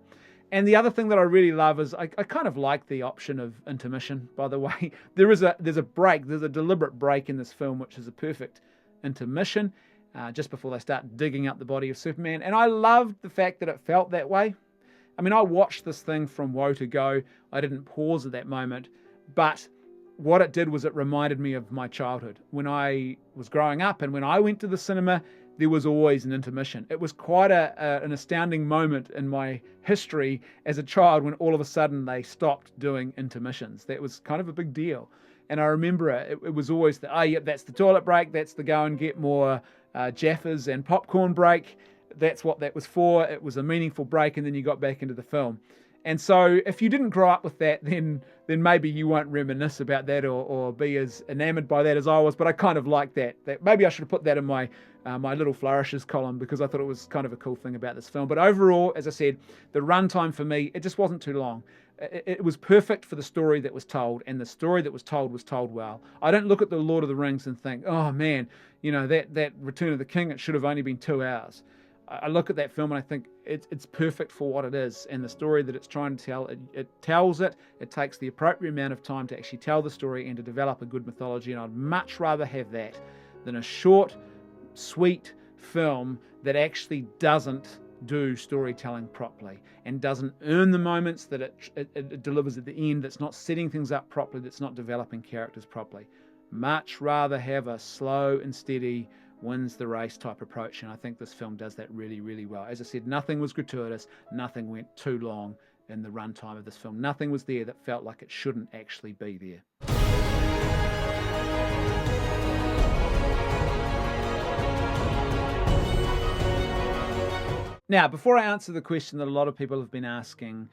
And the other thing that I really love is I kind of like the option of intermission, by the way. There's a break, there's a deliberate break in this film, which is a perfect intermission, just before they start digging up the body of Superman. And I loved the fact that it felt that way. I mean, I watched this thing from woe to go. I didn't pause at that moment. But what it did was it reminded me of my childhood. When I was growing up and when I went to the cinema, there was always an intermission. It was quite an astounding moment in my history as a child when all of a sudden they stopped doing intermissions. That was kind of a big deal. And I remember it was always yep, that's the toilet break, that's the go and get more Jaffas and popcorn break. That's what that was for. It was a meaningful break, and then you got back into the film. And so if you didn't grow up with that, then maybe you won't reminisce about that or be as enamored by that as I was. But I kind of like that. Maybe I should have put that in my my little flourishes column, because I thought it was kind of a cool thing about this film. But overall, as I said, the runtime for me, it just wasn't too long. It was perfect for the story that was told, and the story that was told well. I don't look at the Lord of the Rings and think, oh man, you know, that Return of the King, it should have only been 2 hours. I look at that film and I think it's perfect for what it is, and the story that it's trying to tell, it tells it. It takes the appropriate amount of time to actually tell the story and to develop a good mythology, and I'd much rather have that than a short, sweet film that actually doesn't do storytelling properly and doesn't earn the moments that it delivers at the end, that's not setting things up properly, that's not developing characters properly. Much rather have a slow and steady, wins the race type approach, and I think this film does that really, really well. As I said, nothing was gratuitous, nothing went too long in the runtime of this film. Nothing was there that felt like it shouldn't actually be there. Now, before I answer the question that a lot of people have been asking,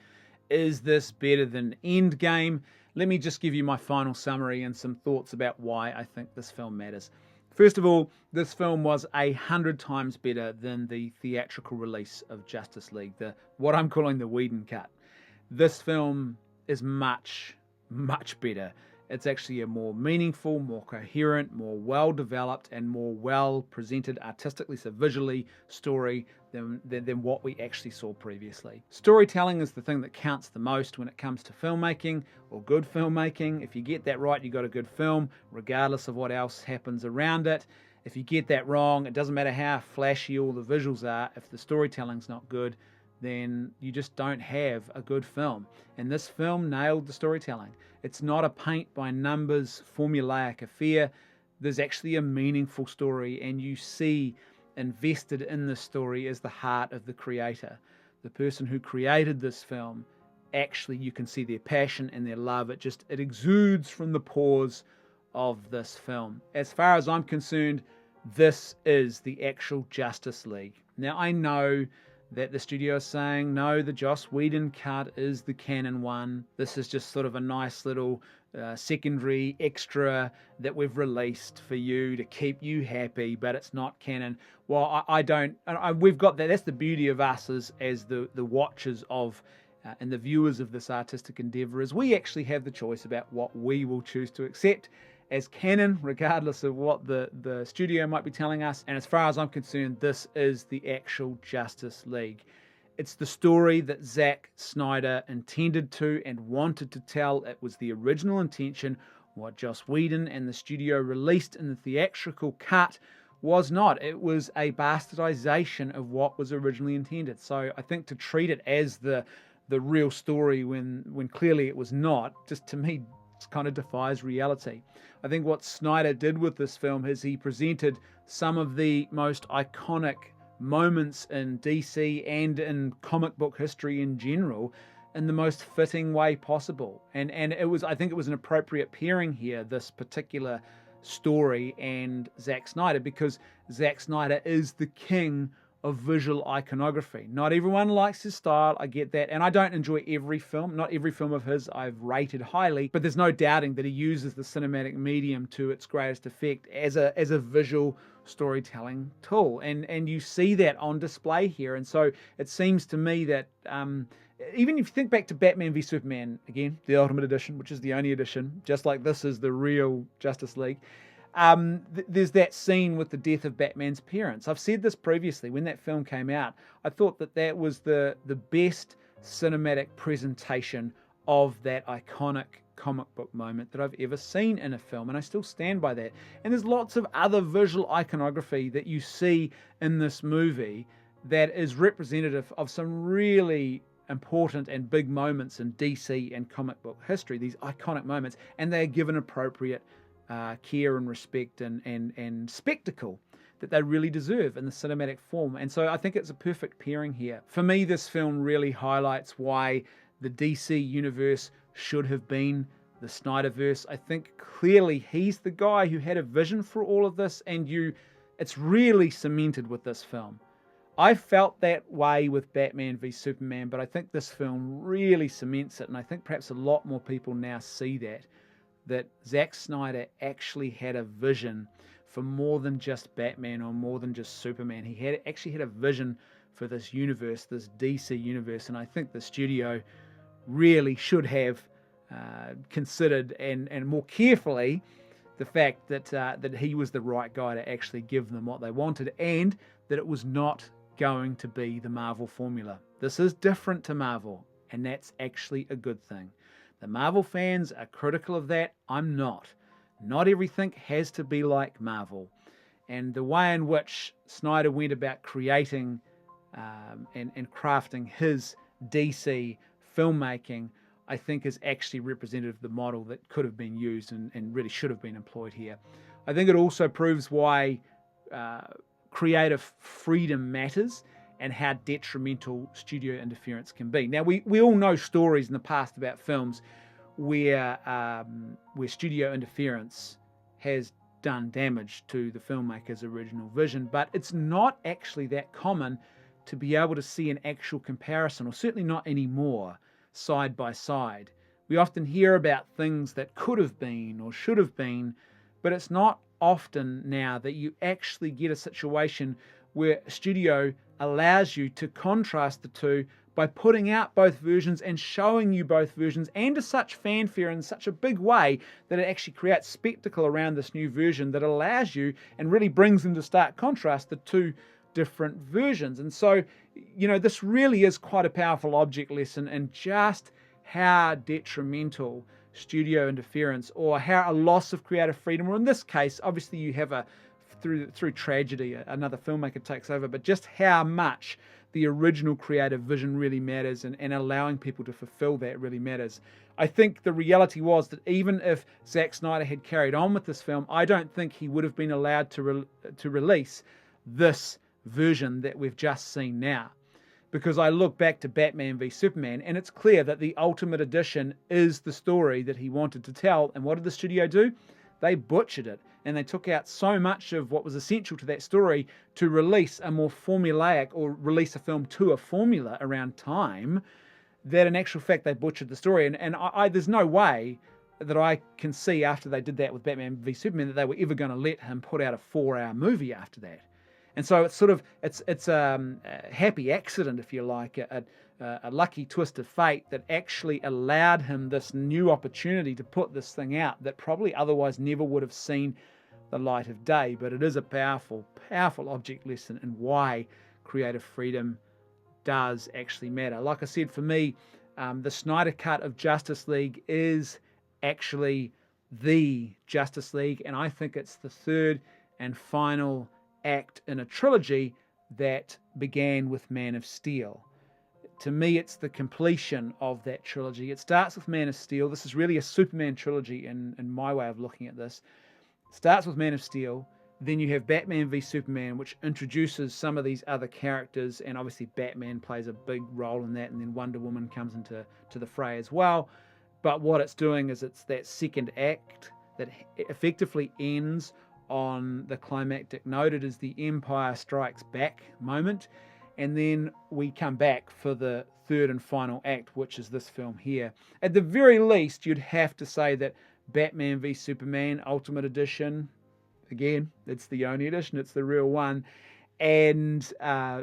is this better than Endgame? Let me just give you my final summary and some thoughts about why I think this film matters. First of all, this film was 100 times better than the theatrical release of Justice League, what I'm calling the Whedon cut. This film is much, much better. It's actually a more meaningful, more coherent, more well-developed, and more well-presented artistically, so visually, story than what we actually saw previously. Storytelling is the thing that counts the most when it comes to filmmaking or good filmmaking. If you get that right, you got a good film, regardless of what else happens around it. If you get that wrong, it doesn't matter how flashy all the visuals are. If the storytelling's not good, then you just don't have a good film. And this film nailed the storytelling. It's not a paint by numbers formulaic affair. There's actually a meaningful story, and you see invested in the story is the heart of the creator. The person who created this film, actually you can see their passion and their love. It exudes from the pores of this film. As far as I'm concerned, this is the actual Justice League. Now, I know that the studio is saying, no, the Joss Whedon cut is the canon one. This is just sort of a nice little secondary extra that we've released for you to keep you happy, but it's not canon. Well, I don't, we've got that. That's the beauty of us as the watchers of and the viewers of this artistic endeavor, is we actually have the choice about what we will choose to accept as canon, regardless of what the studio might be telling us. And as far as I'm concerned, this is the actual Justice League. It's the story that Zack Snyder intended to and wanted to tell. It was the original intention. What Joss Whedon and the studio released in the theatrical cut was not. It was a bastardization of what was originally intended. So I think to treat it as the real story when clearly it was not, just to me, kind of defies reality. I think what Snyder did with this film is he presented some of the most iconic moments in DC and in comic book history in general in the most fitting way possible. And I think it was an appropriate pairing here, this particular story and Zack Snyder, because Zack Snyder is the king of visual iconography. Not everyone likes his style, I get that, and I don't enjoy every film. Not every film of his I've rated highly, but there's no doubting that he uses the cinematic medium to its greatest effect as a visual storytelling tool, and you see that on display here. And so it seems to me that even if you think back to Batman v Superman, again, the Ultimate Edition, which is the only edition, just like this is the real Justice League, there's that scene with the death of Batman's parents. I've said this previously, when that film came out, I thought that was the best cinematic presentation of that iconic comic book moment that I've ever seen in a film, and I still stand by that. And there's lots of other visual iconography that you see in this movie that is representative of some really important and big moments in DC and comic book history, these iconic moments, and they're given appropriate care and respect and spectacle that they really deserve in the cinematic form. And so I think it's a perfect pairing here. For me, this film really highlights why the DC universe should have been the Snyderverse. I think clearly he's the guy who had a vision for all of this, and it's really cemented with this film. I felt that way with Batman v Superman, but I think this film really cements it, and I think perhaps a lot more people now see that Zack Snyder actually had a vision for more than just Batman or more than just Superman. He actually had a vision for this universe, this DC universe, and I think the studio really should have considered and more carefully the fact that he was the right guy to actually give them what they wanted, and that it was not going to be the Marvel formula. This is different to Marvel, and that's actually a good thing. The Marvel fans are critical of that. I'm not. Not everything has to be like Marvel. And the way in which Snyder went about creating and crafting his DC filmmaking, I think is actually representative of the model that could have been used and really should have been employed here. I think it also proves why creative freedom matters and how detrimental studio interference can be. Now, we all know stories in the past about films where studio interference has done damage to the filmmaker's original vision, but it's not actually that common to be able to see an actual comparison, or certainly not anymore, side by side. We often hear about things that could have been or should have been, but it's not often now that you actually get a situation where a studio allows you to contrast the two by putting out both versions and showing you both versions, and to such fanfare in such a big way that it actually creates spectacle around this new version that allows you and really brings into stark contrast the two different versions. And so, this really is quite a powerful object lesson in just how detrimental studio interference, or how a loss of creative freedom, or in this case, obviously you have through tragedy, another filmmaker takes over, but just how much the original creative vision really matters, and allowing people to fulfill that really matters. I think the reality was that even if Zack Snyder had carried on with this film, I don't think he would have been allowed to release this version that we've just seen now. Because I look back to Batman v Superman, and it's clear that the Ultimate Edition is the story that he wanted to tell. And what did the studio do? They butchered it, and they took out so much of what was essential to that story to release a more formulaic, or release a film to a formula around time, that in actual fact they butchered the story. And there's no way that I can see after they did that with Batman v Superman that they were ever going to let him put out a 4-hour movie after that. And so it's sort of, it's a happy accident, if you like, a lucky twist of fate that actually allowed him this new opportunity to put this thing out that probably otherwise never would have seen the light of day. But it is a powerful, powerful object lesson in why creative freedom does actually matter. Like I said, for me, the Snyder Cut of Justice League is actually the Justice League, and I think it's the third and final act in a trilogy that began with Man of Steel. To me, it's the completion of that trilogy. It starts with Man of Steel. This is really a Superman trilogy in my way of looking at this. It starts with Man of Steel. Then you have Batman v Superman, which introduces some of these other characters, and obviously Batman plays a big role in that, and then Wonder Woman comes into the fray as well. But what it's doing is it's that second act that effectively ends on the climactic note. It is the Empire Strikes Back moment, and then we come back for the third and final act, which is this film here. At the very least, you'd have to say that Batman v Superman Ultimate Edition, again, it's the only edition, it's the real one, and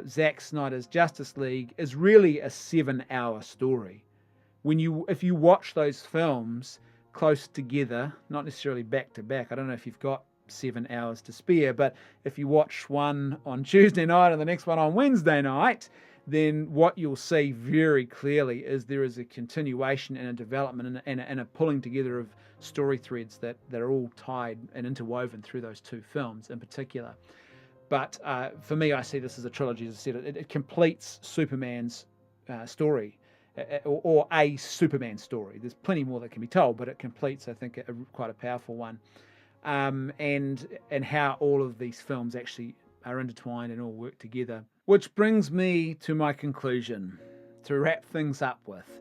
Zack Snyder's Justice League is really a 7-hour story. If you watch those films close together, not necessarily back to back, I don't know if you've got 7 hours to spare, but if you watch one on Tuesday night and the next one on Wednesday night, then what you'll see very clearly is there is a continuation and a development and a pulling together of story threads that are all tied and interwoven through those two films in particular. But for me, I see this as a trilogy. As I said, it completes Superman's story, or a Superman story. There's plenty more that can be told, but it completes, I think, quite a powerful one. And how all of these films actually are intertwined and all work together. Which brings me to my conclusion. To wrap things up with,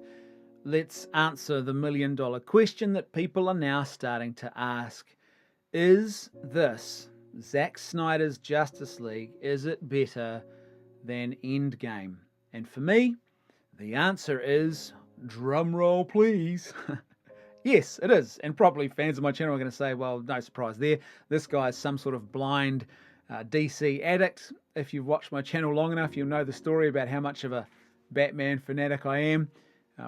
let's answer the $1 million question that people are now starting to ask. Is this Zack Snyder's Justice League, is it better than Endgame? And for me, the answer is, drum roll please, yes, it is. And probably fans of my channel are going to say, well, no surprise there. This guy's some sort of blind DC addict. If you've watched my channel long enough, you'll know the story about how much of a Batman fanatic I am.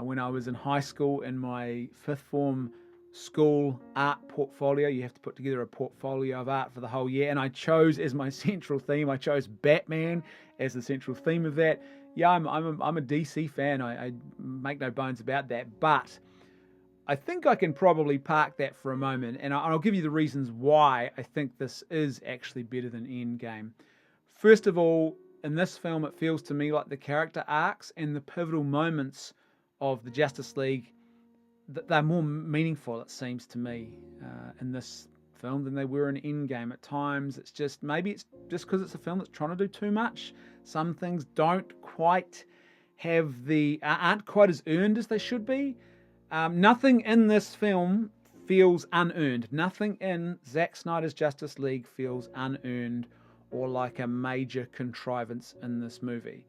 When I was in high school, in my 5th form school art portfolio, you have to put together a portfolio of art for the whole year, and I chose as my central theme, I chose Batman as the central theme of that. Yeah, I'm a DC fan. I make no bones about that, but I think I can probably park that for a moment, and I'll give you the reasons why I think this is actually better than Endgame. First of all, in this film, it feels to me like the character arcs and the pivotal moments of the Justice League, they're more meaningful, it seems to me, in this film than they were in Endgame. At times, maybe it's just because it's a film that's trying to do too much. Some things aren't quite as earned as they should be. Nothing in this film feels unearned. Nothing in Zack Snyder's Justice League feels unearned or like a major contrivance in this movie.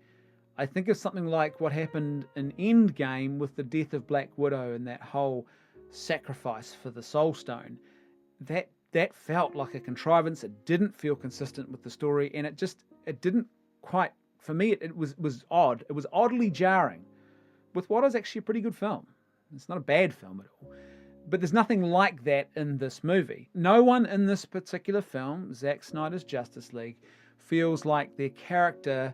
I think of something like what happened in Endgame with the death of Black Widow and that whole sacrifice for the Soul Stone. That felt like a contrivance. It didn't feel consistent with the story, and it didn't quite, for me, it was odd. It was oddly jarring with what is actually a pretty good film. It's not a bad film at all. But there's nothing like that in this movie. No one in this particular film, Zack Snyder's Justice League, feels like their character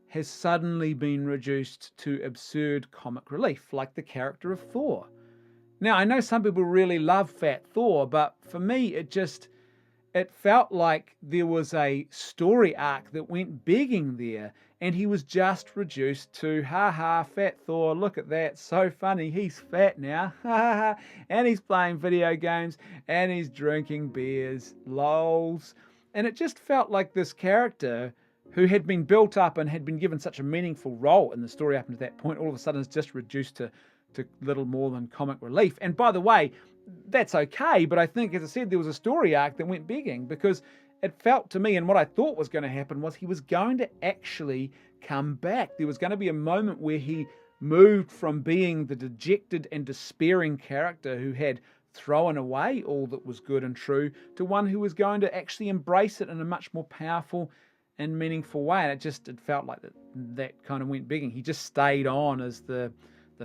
has suddenly been reduced to absurd comic relief, like the character of Thor. Now, I know some people really love Fat Thor, but for me, it felt like there was a story arc that went begging there, and he was just reduced to, ha ha, fat Thor, look at that, so funny, he's fat now, ha ha ha, and he's playing video games, and he's drinking beers, lols. And it just felt like this character who had been built up and had been given such a meaningful role in the story up until that point, all of a sudden is just reduced to little more than comic relief. And by the way, that's okay, but I think, as I said, there was a story arc that went begging, because it felt to me, and what I thought was going to happen was he was going to actually come back. There was going to be a moment where he moved from being the dejected and despairing character who had thrown away all that was good and true to one who was going to actually embrace it in a much more powerful and meaningful way. And it felt like that kind of went begging. He just stayed on as the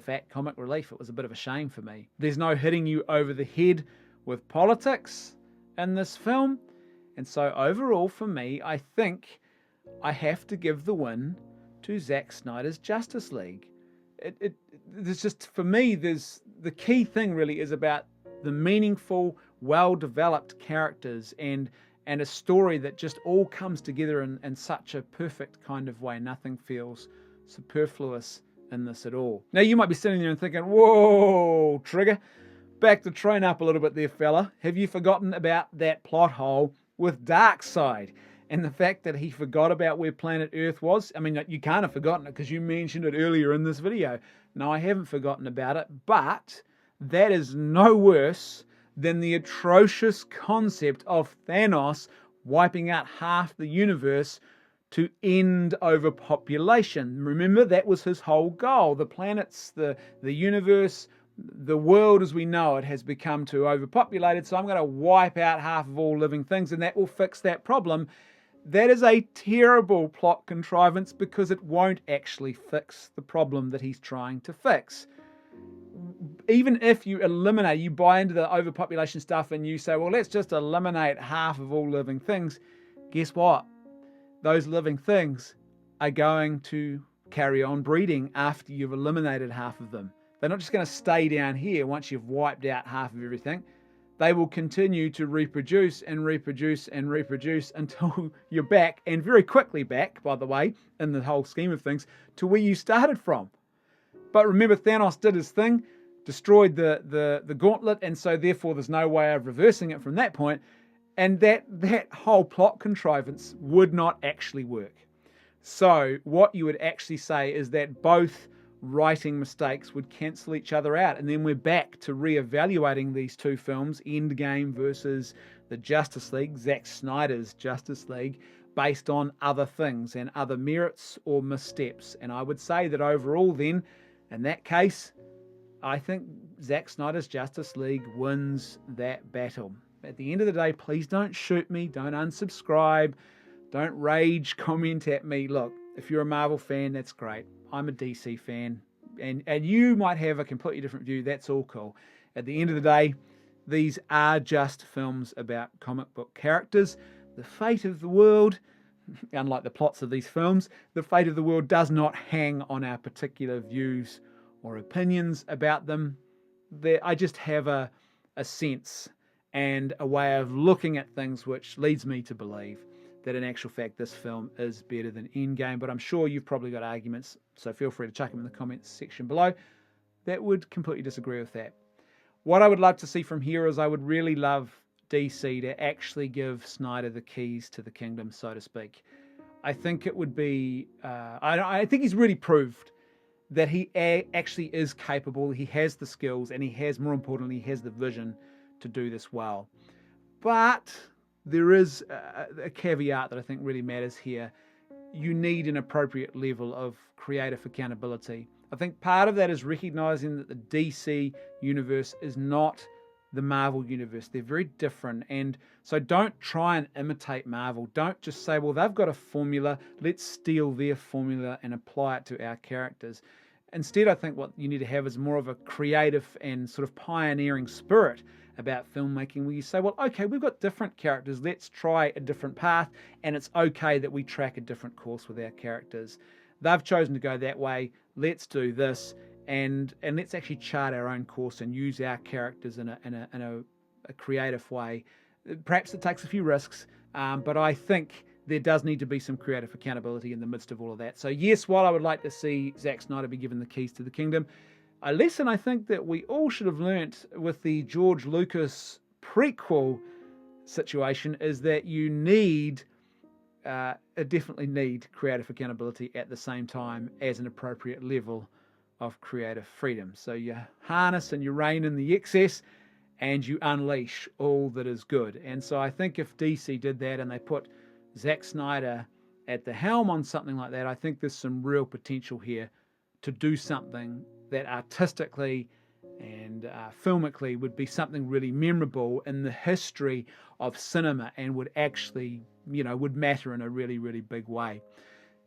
fat comic relief. It was a bit of a shame for me. There's no hitting you over the head with politics in this film. And so overall for me, I think I have to give the win to Zack Snyder's Justice League. There's just, for me, the key thing really is about the meaningful, well-developed characters and a story that just all comes together in such a perfect kind of way. Nothing feels superfluous in this at all. Now you might be sitting there and thinking, whoa, Trigger, back the train up a little bit there, fella. Have you forgotten about that plot hole with Darkseid and the fact that he forgot about where planet Earth was? I mean, you can't have forgotten it because you mentioned it earlier in this video. No, I haven't forgotten about it, but that is no worse than the atrocious concept of Thanos wiping out half the universe to end overpopulation. Remember, that was his whole goal. The planets, the universe, the world as we know it has become too overpopulated, so I'm going to wipe out half of all living things, and that will fix that problem. That is a terrible plot contrivance because it won't actually fix the problem that he's trying to fix. Even if you buy into the overpopulation stuff and you say, well, let's just eliminate half of all living things, guess what? Those living things are going to carry on breeding after you've eliminated half of them. They're not just going to stay down here once you've wiped out half of everything. They will continue to reproduce and reproduce and reproduce until you're back, and very quickly back, by the way, in the whole scheme of things, to where you started from. But remember, Thanos did his thing, destroyed the gauntlet, and so therefore there's no way of reversing it from that point. And that whole plot contrivance would not actually work. So what you would actually say is that both writing mistakes would cancel each other out. And then we're back to reevaluating these two films, Endgame versus the Justice League, Zack Snyder's Justice League, based on other things and other merits or missteps. And I would say that overall then, in that case, I think Zack Snyder's Justice League wins that battle. At the end of the day, please don't shoot me, don't unsubscribe, don't rage comment at me. Look, if you're a Marvel fan, that's great. I'm a DC fan, and you might have a completely different view. That's all cool. At the end of the day, these are just films about comic book characters. The fate of the world, unlike the plots of these films, the fate of the world does not hang on our particular views or opinions about them. I just have a sense and a way of looking at things which leads me to believe that in actual fact this film is better than Endgame. But I'm sure you've probably got arguments, so feel free to chuck them in the comments section below that would completely disagree with that. What I would love to see from here is I would really love DC to actually give Snyder the keys to the kingdom, so to speak. I think it would be, I think he's really proved that he actually is capable, he has the skills, and he has, more importantly, he has the vision to do this well. But there is a caveat that I think really matters here. You need an appropriate level of creative accountability. I think part of that is recognizing that the DC universe is not the Marvel universe. They're very different. And so don't try and imitate Marvel. Don't just say, well, they've got a formula, let's steal their formula and apply it to our characters. Instead, I think what you need to have is more of a creative and sort of pioneering spirit about filmmaking, where you say, well, okay, we've got different characters, let's try a different path, and it's okay that we track a different course with our characters. They've chosen to go that way, let's do this, and let's actually chart our own course and use our characters in a creative way. Perhaps it takes a few risks, but I think there does need to be some creative accountability in the midst of all of that. So yes, while I would like to see Zack Snyder be given the keys to the kingdom, a lesson I think that we all should have learnt with the George Lucas prequel situation is that you definitely need creative accountability at the same time as an appropriate level of creative freedom. So you harness and you rein in the excess and you unleash all that is good. And so I think if DC did that and they put Zack Snyder at the helm on something like that, I think there's some real potential here to do something that artistically and filmically would be something really memorable in the history of cinema and would actually, would matter in a really, really big way.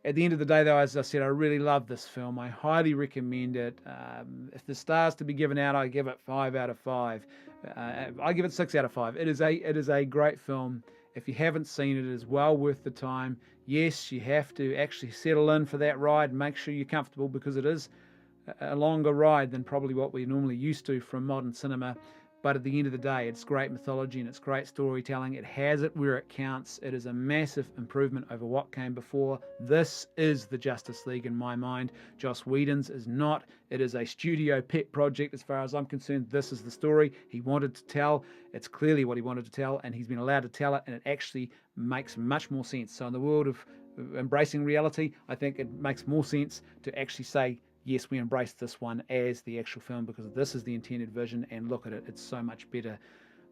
At the end of the day, though, as I said, I really love this film. I highly recommend it. If the stars to be given out, I give it 5 out of 5. I give it 6 out of 5. It is a great film. If you haven't seen it, it is well worth the time. Yes, you have to actually settle in for that ride. Make sure you're comfortable because it is a longer ride than probably what we're normally used to from modern cinema. But at the end of the day, it's great mythology and it's great storytelling. It has it where it counts. It is a massive improvement over what came before. This is the Justice League in my mind. Joss Whedon's is not. It is a studio pet project as far as I'm concerned. This is the story he wanted to tell. It's clearly what he wanted to tell, and he's been allowed to tell it, and it actually makes much more sense. So in the world of embracing reality, I think it makes more sense to actually say, yes, we embrace this one as the actual film because this is the intended vision, and look at it, it's so much better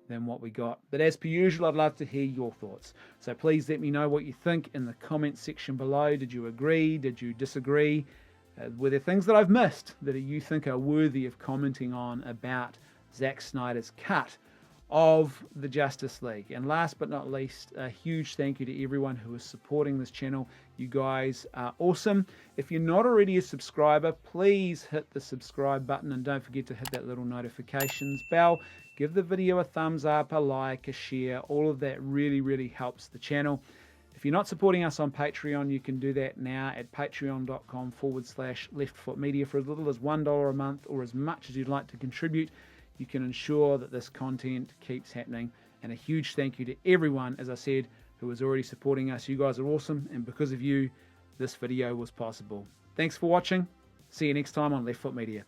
than what we got. But as per usual, I'd love to hear your thoughts. So please let me know what you think in the comments section below. Did you agree? Did you disagree? Were there things that I've missed that you think are worthy of commenting on about Zack Snyder's cut of the Justice League? And last but not least, a huge thank you to everyone who is supporting this channel. You guys are awesome. If you're not already a subscriber, please hit the subscribe button and don't forget to hit that little notifications bell. Give the video a thumbs up, a like, a share. All of that really, really helps the channel. If you're not supporting us on Patreon, you can do that now at patreon.com/leftfootmedia for as little as $1 a month or as much as you'd like to contribute. You can ensure that this content keeps happening. And a huge thank you to everyone, as I said, who is already supporting us. You guys are awesome, and because of you, this video was possible. Thanks for watching. See you next time on Left Foot Media.